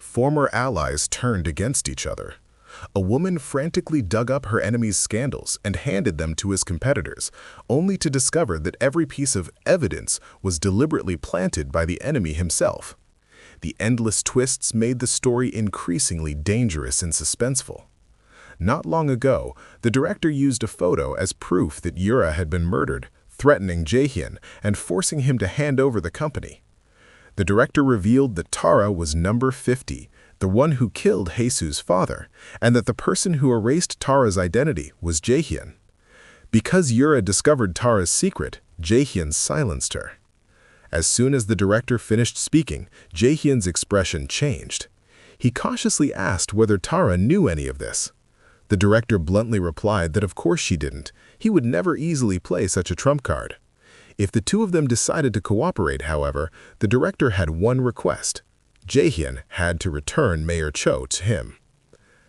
former allies turned against each other. A woman frantically dug up her enemy's scandals and handed them to his competitors, only to discover that every piece of evidence was deliberately planted by the enemy himself. The endless twists made the story increasingly dangerous and suspenseful. Not long ago, the director used a photo as proof that Yura had been murdered, threatening Jojun and forcing him to hand over the company. The director revealed that Tara was number 50, the one who killed Jesus' father, and that the person who erased Tara's identity was Jojun. Because Yura discovered Tara's secret, Jojun silenced her. As soon as the director finished speaking, Jojun's expression changed. He cautiously asked whether Tara knew any of this. The director bluntly replied that of course she didn't. He would never easily play such a trump card. If the two of them decided to cooperate, however, the director had one request. Jojun had to return Mayor Cho to him.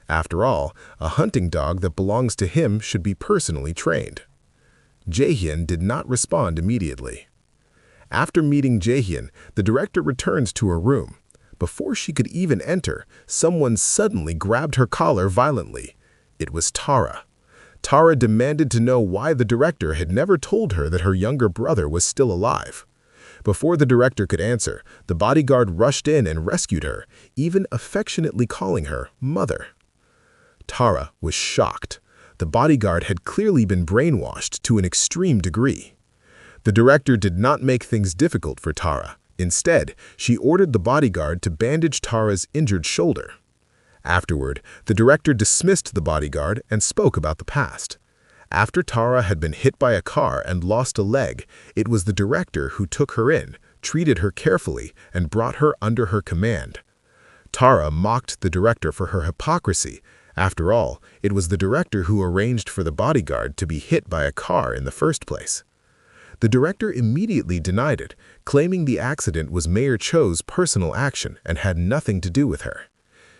After all, a hunting dog that belongs to him should be personally trained. Jojun did not respond immediately. After meeting Jojun, the director returned to her room. Before she could even enter, someone suddenly grabbed her collar violently. It was Tara. Tara demanded to know why the director had never told her that her younger brother was still alive. Before the director could answer, the bodyguard rushed in and rescued her, even affectionately calling her Mother. Tara was shocked. The bodyguard had clearly been brainwashed to an extreme degree. The director did not make things difficult for Tara. Instead, she ordered the bodyguard to bandage Tara's injured shoulder. Afterward, the director dismissed the bodyguard and spoke about the past. After Tara had been hit by a car and lost a leg, it was the director who took her in, treated her carefully, and brought her under her command. Tara mocked the director for her hypocrisy. After all, it was the director who arranged for the bodyguard to be hit by a car in the first place. The director immediately denied it, claiming the accident was Mayor Cho's personal action and had nothing to do with her.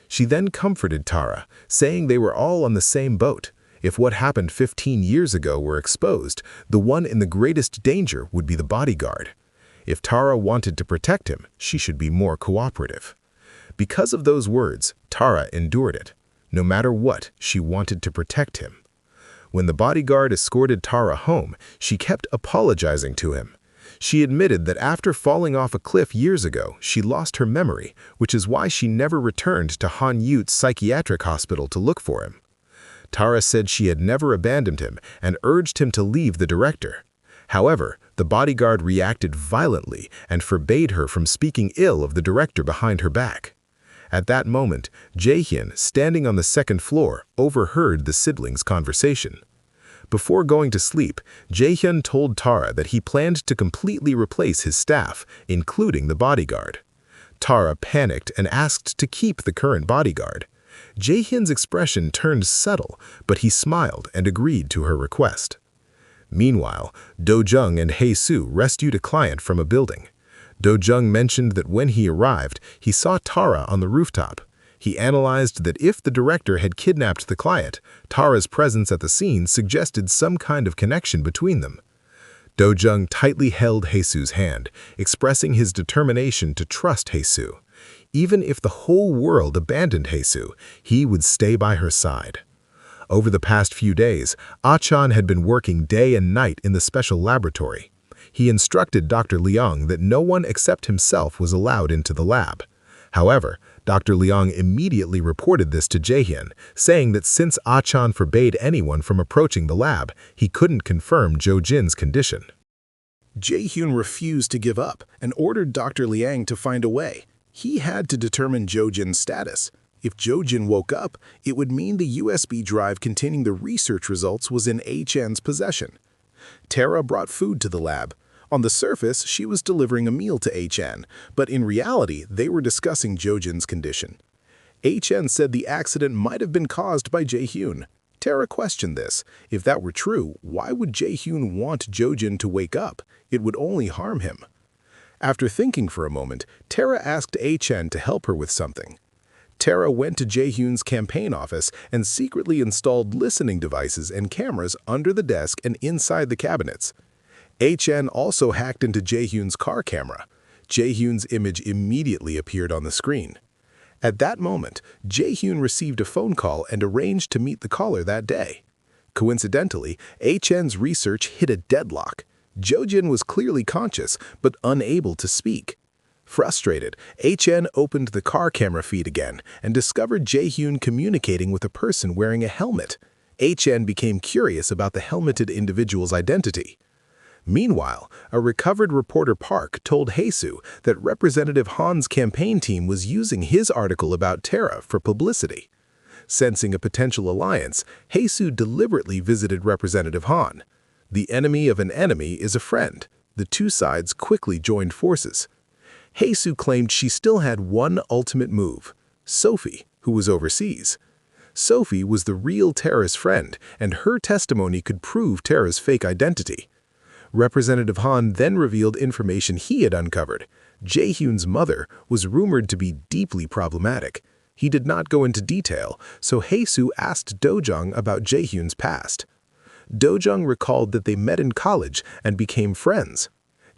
She then comforted Tara, saying they were all on the same boat. If what happened 15 years ago were exposed, the one in the greatest danger would be the bodyguard. If Tara wanted to protect him, she should be more cooperative. Because of those words, Tara endured it. No matter what, she wanted to protect him. When the bodyguard escorted Tara home, she kept apologizing to him. She admitted that after falling off a cliff years ago, she lost her memory, which is why she never returned to Han Yute's psychiatric hospital to look for him. Tara said she had never abandoned him and urged him to leave the director. However, the bodyguard reacted violently and forbade her from speaking ill of the director behind her back. At that moment, Jojun, standing on the second floor, overheard the siblings' conversation. Before going to sleep, Jojun told Tara that he planned to completely replace his staff, including the bodyguard. Tara panicked and asked to keep the current bodyguard. Jojun's expression turned subtle, but he smiled and agreed to her request. Meanwhile, Jojun and Jesus rescued a client from a building. Jojun mentioned that when he arrived, he saw Tara on the rooftop. He analyzed that if the director had kidnapped the client, Tara's presence at the scene suggested some kind of connection between them. Jojun tightly held Jesus' hand, expressing his determination to trust Jesus. Even if the whole world abandoned Jesus, he would stay by her side. Over the past few days, Achan had been working day and night in the special laboratory. He instructed Dr. Liang that no one except himself was allowed into the lab. However, Dr. Liang immediately reported this to Jojun, saying that since Achan forbade anyone from approaching the lab, he couldn't confirm Jojun's condition. Jojun refused to give up and ordered Dr. Liang to find a way. He had to determine Jojun's status. If Jojun woke up, it would mean the USB drive containing the research results was in Achan's possession. Tara brought food to the lab. On the surface, she was delivering a meal to Achan, but in reality, they were discussing Jojun's condition. Achan said the accident might have been caused by Jojun. Tara questioned this. If that were true, why would Jojun want Jojun to wake up? It would only harm him. After thinking for a moment, Tara asked Achan to help her with something. Tara went to Jojun's campaign office and secretly installed listening devices and cameras under the desk and inside the cabinets. Achan also hacked into Jojun's car camera. Jojun's image immediately appeared on the screen. At that moment, Jae-hyun received a phone call and arranged to meet the caller that day. Coincidentally, HN's research hit a deadlock. Jojun was clearly conscious, but unable to speak. Frustrated, HN opened the car camera feed again and discovered Jae-hyun communicating with a person wearing a helmet. HN became curious about the helmeted individual's identity. Meanwhile, a recovered reporter Park told Haesoo that Representative Han's campaign team was using his article about Tara for publicity. Sensing a potential alliance, Haesoo deliberately visited Representative Han. The enemy of an enemy is a friend. The two sides quickly joined forces. Haesoo claimed she still had one ultimate move: Sophie, who was overseas. Sophie was the real Tara's friend, and her testimony could prove Tara's fake identity. Representative Han then revealed information he had uncovered. Jae-hyun's mother was rumored to be deeply problematic. He did not go into detail, so Haesoo asked Dojung about Jae-hyun's past. Dojung recalled that they met in college and became friends.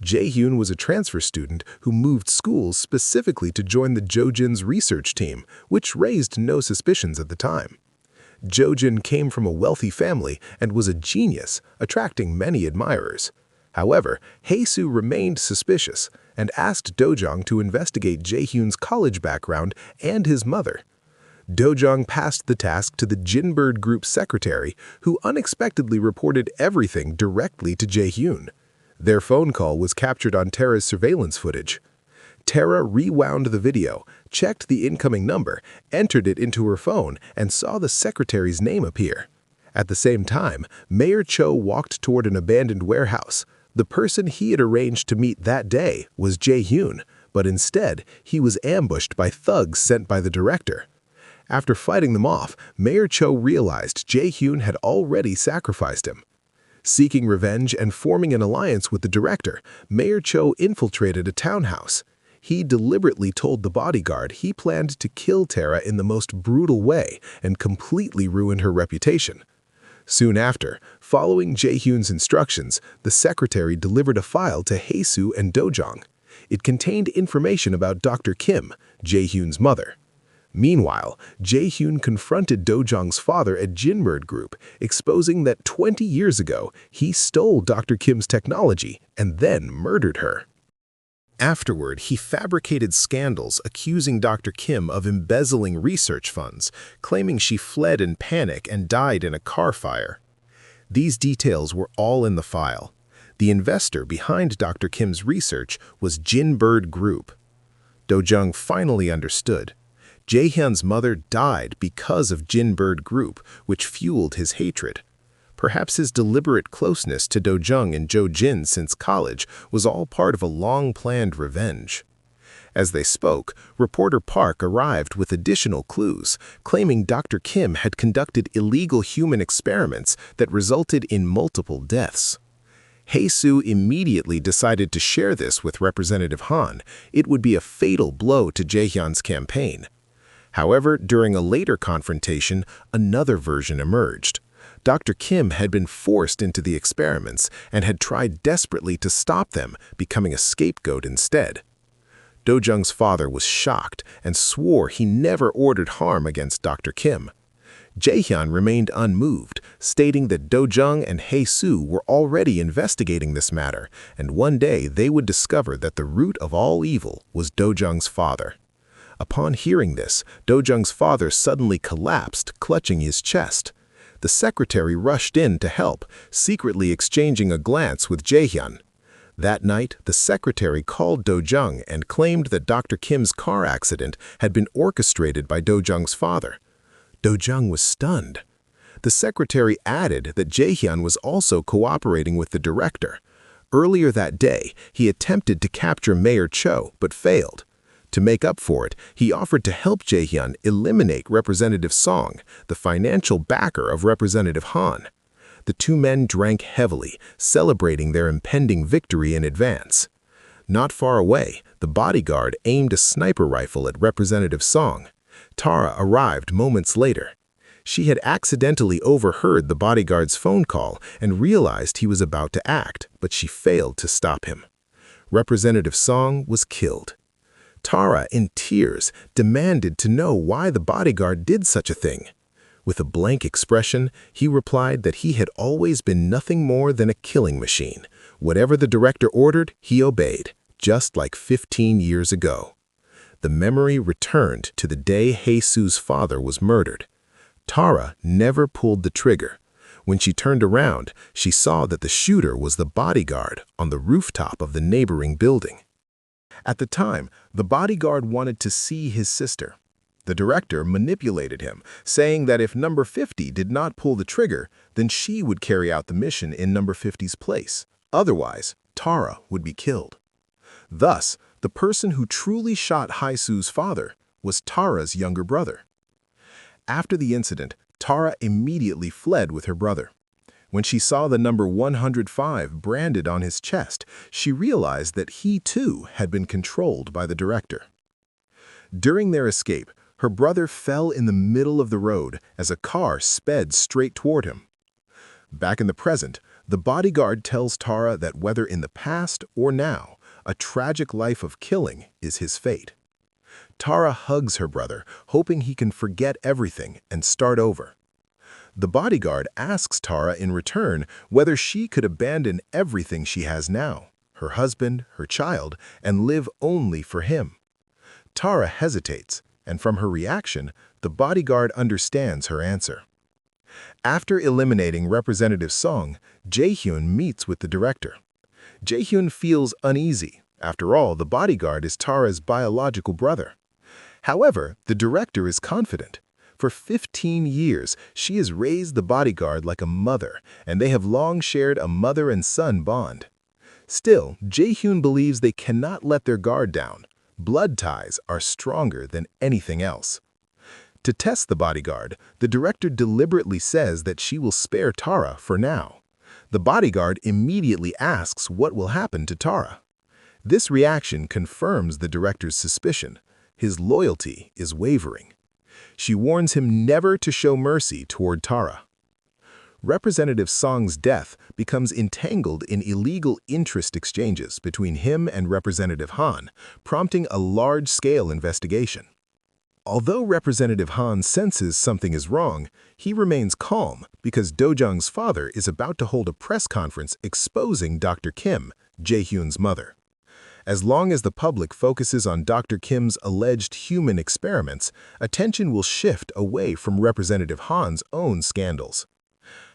Jae-hyun was a transfer student who moved schools specifically to join the Jojun's research team, which raised no suspicions at the time. Jojun came from a wealthy family and was a genius, attracting many admirers. However, Haesoo remained suspicious and asked Dojung to investigate Jae-hyun's college background and his mother. Dojung passed the task to the Jinbird Group's secretary, who unexpectedly reported everything directly to Jae-hyun. Their phone call was captured on Tara's surveillance footage. Tara rewound the video, checked the incoming number, entered it into her phone, and saw the secretary's name appear. At the same time, Mayor Cho walked toward an abandoned warehouse. The person he had arranged to meet that day was Jae-hyun, but instead, he was ambushed by thugs sent by the director. After fighting them off, Mayor Cho realized Jae-hyun had already sacrificed him. Seeking revenge and forming an alliance with the director, Mayor Cho infiltrated a townhouse. He deliberately told the bodyguard he planned to kill Tara in the most brutal way and completely ruin her reputation. Soon after, following Jae-hyun's instructions, the secretary delivered a file to Haesoo and Dojung. It contained information about Dr. Kim, Jae-hyun's mother. Meanwhile, Jae-hyun confronted Dojung's father at Jinbird Group, exposing that 20 years ago he stole Dr. Kim's technology and then murdered her. Afterward, he fabricated scandals accusing Dr. Kim of embezzling research funds, claiming she fled in panic and died in a car fire. These details were all in the file. The investor behind Dr. Kim's research was Jinbird Group. Dojung finally understood. Jae-hyun's mother died because of Jinbird Group, which fueled his hatred. Perhaps his deliberate closeness to Dojung and Jojun since college was all part of a long-planned revenge. As they spoke, reporter Park arrived with additional clues, claiming Dr. Kim had conducted illegal human experiments that resulted in multiple deaths. Haesoo immediately decided to share this with Representative Han. It would be a fatal blow to Jae-hyun's campaign. However, during a later confrontation, another version emerged. Dr. Kim had been forced into the experiments and had tried desperately to stop them, becoming a scapegoat instead. Dojung's father was shocked and swore he never ordered harm against Dr. Kim. Jae-hyun remained unmoved, stating that Dojung and Haesoo were already investigating this matter, and one day they would discover that the root of all evil was Dojung's father. Upon hearing this, Dojung's father suddenly collapsed, clutching his chest. The secretary rushed in to help, secretly exchanging a glance with Jae-hyun. That night, the secretary called Dojung and claimed that Dr. Kim's car accident had been orchestrated by Dojung's father. Dojung was stunned. The secretary added that Jae-hyun was also cooperating with the director. Earlier that day, he attempted to capture Mayor Cho but failed. To make up for it, he offered to help Jae-hyun eliminate Representative Song, the financial backer of Representative Han. The two men drank heavily, celebrating their impending victory in advance. Not far away, the bodyguard aimed a sniper rifle at Representative Song. Tara arrived moments later. She had accidentally overheard the bodyguard's phone call and realized he was about to act, but she failed to stop him. Representative Song was killed. Tara, in tears, demanded to know why the bodyguard did such a thing. With a blank expression, he replied that he had always been nothing more than a killing machine. Whatever the director ordered, he obeyed, just like 15 years ago. The memory returned to the day Jesus' father was murdered. Tara never pulled the trigger. When she turned around, she saw that the shooter was the bodyguard on the rooftop of the neighboring building. At the time, the bodyguard wanted to see his sister. The director manipulated him, saying that if number 50 did not pull the trigger, then she would carry out the mission in number 50's place. Otherwise, Tara would be killed. Thus, the person who truly shot Jesus' father was Tara's younger brother. After the incident, Tara immediately fled with her brother. When she saw the number 105 branded on his chest, she realized that he too had been controlled by the director. During their escape, her brother fell in the middle of the road as a car sped straight toward him. Back in the present, the bodyguard tells Tara that whether in the past or now, a tragic life of killing is his fate. Tara hugs her brother, hoping he can forget everything and start over. The bodyguard asks Tara in return whether she could abandon everything she has now, her husband, her child, and live only for him. Tara hesitates, and from her reaction, the bodyguard understands her answer. After eliminating Representative Song, Jojun meets with the director. Jojun feels uneasy. After all, the bodyguard is Tara's biological brother. However, the director is confident. For 15 years, she has raised the bodyguard like a mother, and they have long shared a mother and son bond. Still, Jojun believes they cannot let their guard down. Blood ties are stronger than anything else. To test the bodyguard, the director deliberately says that she will spare Tara for now. The bodyguard immediately asks what will happen to Tara. This reaction confirms the director's suspicion. His loyalty is wavering. She warns him never to show mercy toward Tara. Representative Song's death becomes entangled in illegal interest exchanges between him and Representative Han, prompting a large-scale investigation. Although Representative Han senses something is wrong, he remains calm because Do-jung's father is about to hold a press conference exposing Dr. Kim, Jae-hyun's mother. As long as the public focuses on Dr. Kim's alleged human experiments, attention will shift away from Representative Han's own scandals.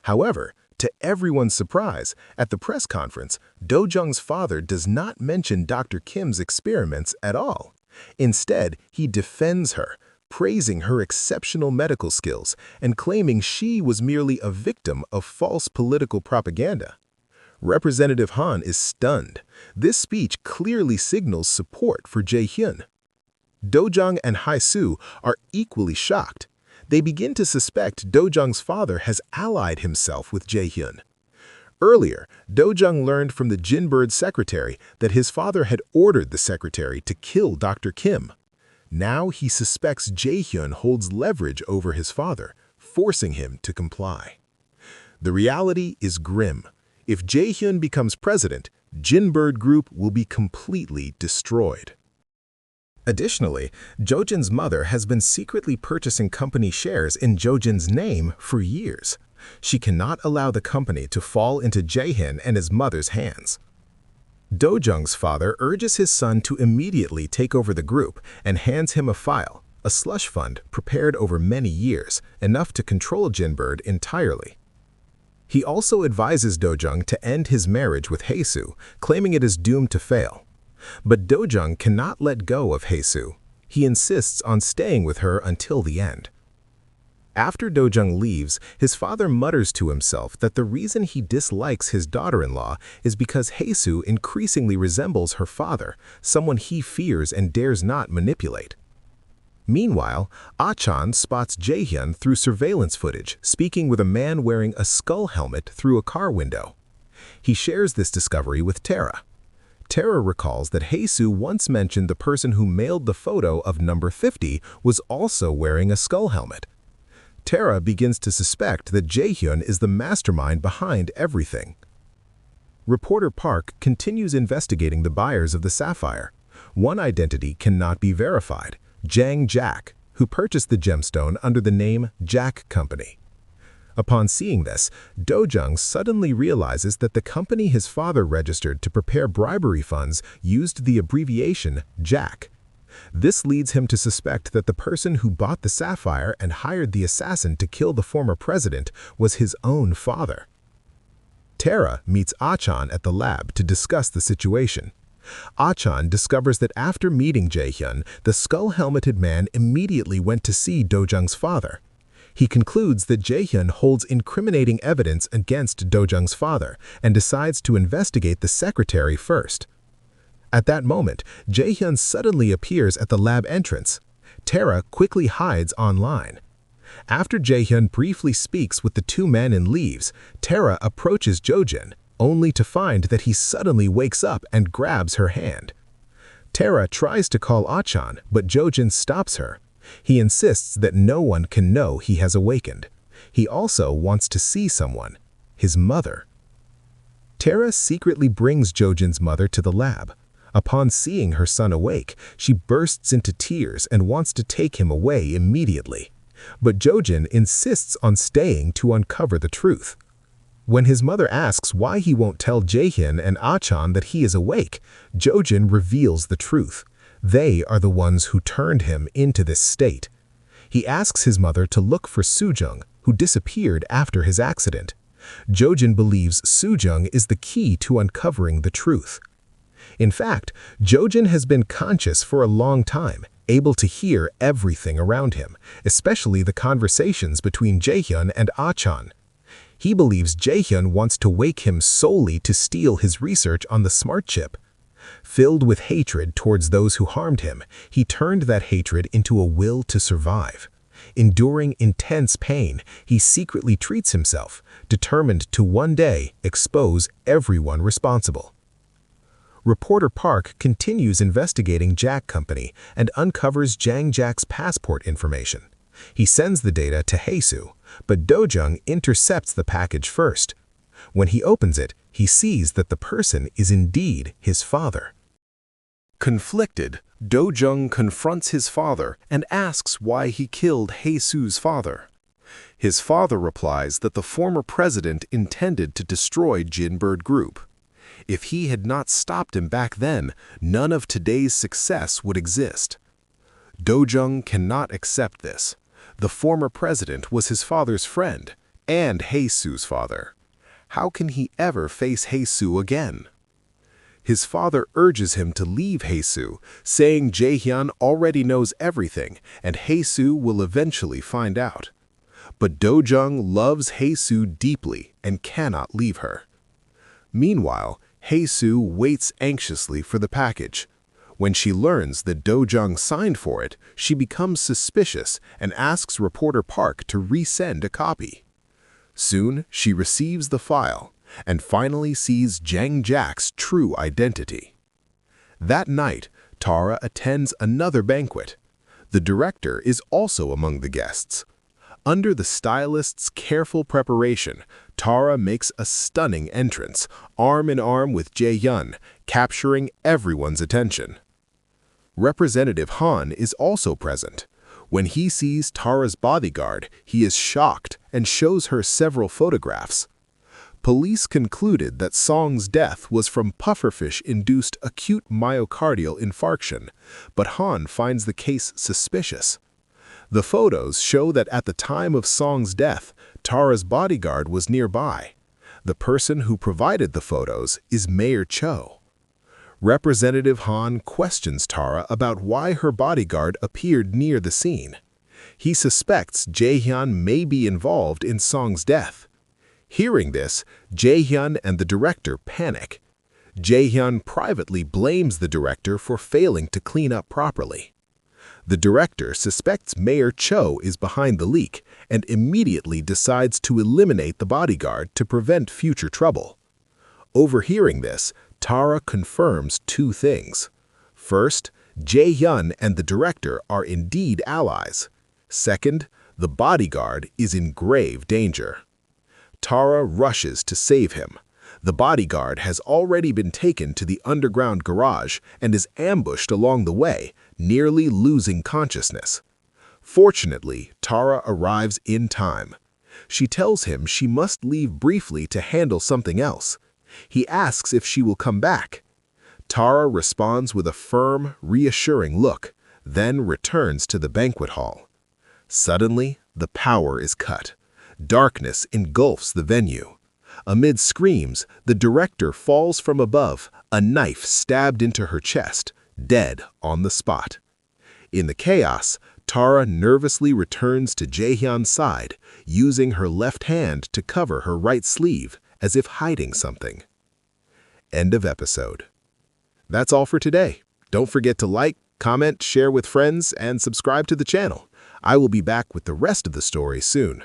However, to everyone's surprise, at the press conference, Do-jung's father does not mention Dr. Kim's experiments at all. Instead, he defends her, praising her exceptional medical skills and claiming she was merely a victim of false political propaganda. Representative Han is stunned. This speech clearly signals support for Jae-hyun. Do-jung and Hae-soo are equally shocked. They begin to suspect Do-jung's father has allied himself with Jae-hyun. Earlier, Do-jung learned from the Jinbird secretary that his father had ordered the secretary to kill Dr. Kim. Now he suspects Jae-hyun holds leverage over his father, forcing him to comply. The reality is grim. If Jae-hyun becomes president, Jinbird Group will be completely destroyed. Additionally, Jojun's mother has been secretly purchasing company shares in Jojun's name for years. She cannot allow the company to fall into Jae-hyun and his mother's hands. Do-jung's father urges his son to immediately take over the group and hands him a file, a slush fund prepared over many years, enough to control Jinbird entirely. He also advises Do-jung to end his marriage with Hae-soo, claiming it is doomed to fail. But Do-jung cannot let go of Hae-soo. He insists on staying with her until the end. After Do-jung leaves, his father mutters to himself that the reason he dislikes his daughter-in-law is because Hae-soo increasingly resembles her father, someone he fears and dares not manipulate. Meanwhile, Ah-chan spots Jae-hyun through surveillance footage, speaking with a man wearing a skull helmet through a car window. He shares this discovery with Tara. Tara recalls that Hae-soo once mentioned the person who mailed the photo of number 50 was also wearing a skull helmet. Tara begins to suspect that Jae-hyun is the mastermind behind everything. Reporter Park continues investigating the buyers of the sapphire. One identity cannot be verified: Jang Jack, who purchased the gemstone under the name Jack Company. Upon seeing this, Jojun suddenly realizes that the company his father registered to prepare bribery funds used the abbreviation Jack. This leads him to suspect that the person who bought the sapphire and hired the assassin to kill the former president was his own father. Tara meets Achan at the lab to discuss the situation. Achan discovers that after meeting Jaehyun, the skull-helmeted man immediately went to see Dojung's father. He concludes that Jaehyun holds incriminating evidence against Dojung's father and decides to investigate the secretary first. At that moment, Jaehyun suddenly appears at the lab entrance. Tara quickly hides online. After Jaehyun briefly speaks with the two men and leaves, Tara approaches Jojun, only to find that he suddenly wakes up and grabs her hand. Tara tries to call Achan, but Jojun stops her. He insists that no one can know he has awakened. He also wants to see someone: his mother. Tara secretly brings Jojun's mother to the lab. Upon seeing her son awake, she bursts into tears and wants to take him away immediately. But Jojun insists on staying to uncover the truth. When his mother asks why he won't tell Jaehyun and Achan that he is awake, Jojun reveals the truth. They are the ones who turned him into this state. He asks his mother to look for Sujung, who disappeared after his accident. Jojun believes Sujung is the key to uncovering the truth. In fact, Jojun has been conscious for a long time, able to hear everything around him, especially the conversations between Jaehyun and Achan. He believes Jaehyun wants to wake him solely to steal his research on the smart chip. Filled with hatred towards those who harmed him, he turned that hatred into a will to survive. Enduring intense pain, he secretly treats himself, determined to one day expose everyone responsible. Reporter Park continues investigating Jack Company and uncovers Jang Jack's passport information. He sends the data to Haesu, but Dojung intercepts the package first. When he opens it, he sees that the person is indeed his father. Conflicted, Dojung confronts his father and asks why he killed Haesu's father. His father replies that the former president intended to destroy Jinbird Group. If he had not stopped him back then, none of today's success would exist. Dojung cannot accept this. The former president was his father's friend and Haesu's father. How can he ever face Haesu again? His father urges him to leave Haesu, saying Jaehyun already knows everything and Haesu will eventually find out. But Dojung loves Haesu deeply and cannot leave her. Meanwhile, Haesu waits anxiously for the package. When she learns that Dojung signed for it, she becomes suspicious and asks reporter Park to resend a copy. Soon, she receives the file and finally sees Jang Jack's true identity. That night, Tara attends another banquet. The director is also among the guests. Under the stylist's careful preparation, Tara makes a stunning entrance, arm in arm with Jaehyun, capturing everyone's attention. Representative Han is also present. When he sees Tara's bodyguard, he is shocked and shows her several photographs. Police concluded that Song's death was from pufferfish-induced acute myocardial infarction, but Han finds the case suspicious. The photos show that at the time of Song's death, Tara's bodyguard was nearby. The person who provided the photos is Mayor Cho. Representative Han questions Tara about why her bodyguard appeared near the scene. He suspects Jaehyun may be involved in Song's death. Hearing this, Jaehyun and the director panic. Jaehyun privately blames the director for failing to clean up properly. The director suspects Mayor Cho is behind the leak and immediately decides to eliminate the bodyguard to prevent future trouble. Overhearing this, Tara confirms two things. First, Jaehyun and the director are indeed allies. Second, the bodyguard is in grave danger. Tara rushes to save him. The bodyguard has already been taken to the underground garage and is ambushed along the way, nearly losing consciousness. Fortunately, Tara arrives in time. She tells him she must leave briefly to handle something else. He asks if she will come back. Tara responds with a firm, reassuring look, then returns to the banquet hall. Suddenly, the power is cut. Darkness engulfs the venue. Amid screams, the director falls from above, a knife stabbed into her chest, dead on the spot. In the chaos, Tara nervously returns to Jaehyun's side, using her left hand to cover her right sleeve, as if hiding something. End of episode. That's all for today. Don't forget to like, comment, share with friends, and subscribe to the channel. I will be back with the rest of the story soon.